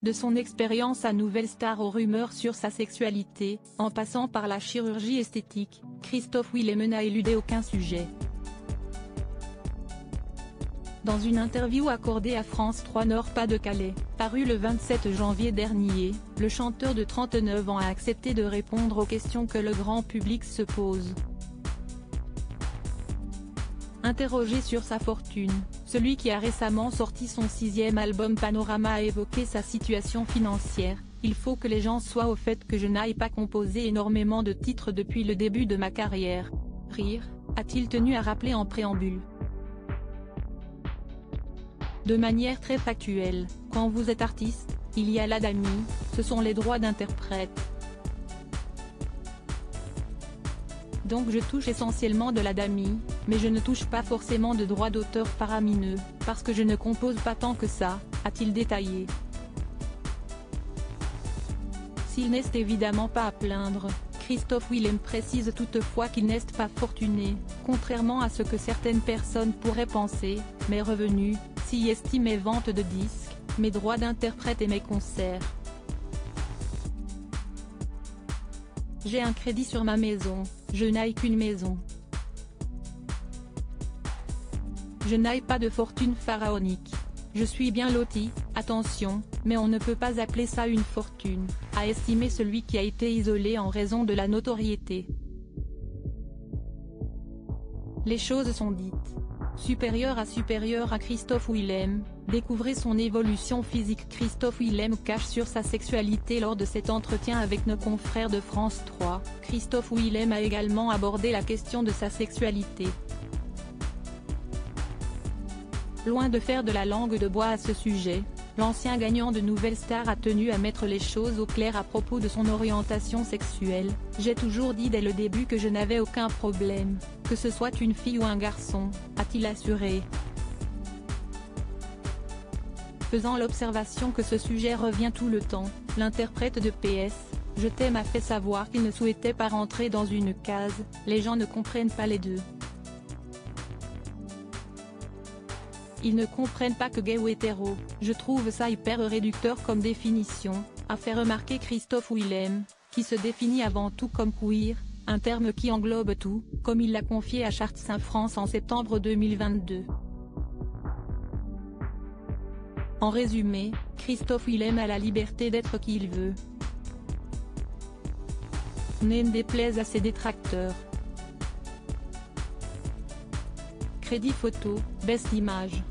De son expérience à Nouvelle Star aux rumeurs sur sa sexualité, en passant par la chirurgie esthétique, Christophe Willem n'a éludé aucun sujet. Dans une interview accordée à France 3 Nord-Pas-de-Calais, parue le 27 janvier dernier, le chanteur de 39 ans a accepté de répondre aux questions que le grand public se pose. Interrogé sur sa fortune, celui qui a récemment sorti son 6e album Panorama a évoqué sa situation financière. « Il faut que les gens soient au fait que je n'aille pas composer énormément de titres depuis le début de ma carrière. Rire », a-t-il tenu à rappeler en préambule. De manière très factuelle, quand vous êtes artiste, il y a l'ADAMI, ce sont les droits d'interprète. Donc je touche essentiellement de l'ADAMI, mais je ne touche pas forcément de droits d'auteur faramineux, parce que je ne compose pas tant que ça, a-t-il détaillé. S'il n'est évidemment pas à plaindre, Christophe Willem précise toutefois qu'il n'est pas fortuné, contrairement à ce que certaines personnes pourraient penser, mes revenus, s'y estiment mes ventes de disques, mes droits d'interprète et mes concerts. J'ai un crédit sur ma maison, je n'ai qu'une maison. Je n'ai pas de fortune pharaonique. Je suis bien loti, attention, mais on ne peut pas appeler ça une fortune, a estimé celui qui a été isolé en raison de la notoriété. Les choses sont dites. Supérieur à Christophe Willem, découvrez son évolution physique. Christophe Willem cache sur sa sexualité lors de cet entretien avec nos confrères de France 3. Christophe Willem a également abordé la question de sa sexualité. Loin de faire de la langue de bois à ce sujet, l'ancien gagnant de Nouvelle Star a tenu à mettre les choses au clair à propos de son orientation sexuelle. « J'ai toujours dit dès le début que je n'avais aucun problème, que ce soit une fille ou un garçon », a-t-il assuré. Faisant l'observation que ce sujet revient tout le temps, l'interprète de PS, Je t'aime a fait savoir qu'il ne souhaitait pas rentrer dans une case, les gens ne comprennent pas les deux. Ils ne comprennent pas que gay ou hétéro, je trouve ça hyper réducteur comme définition, a fait remarquer Christophe Willem, qui se définit avant tout comme queer, un terme qui englobe tout, comme il l'a confié à Charts in France en septembre 2022. En résumé, Christophe Willem a la liberté d'être qui il veut. Ne déplaise à ses détracteurs. Crédit photo, baisse d'image.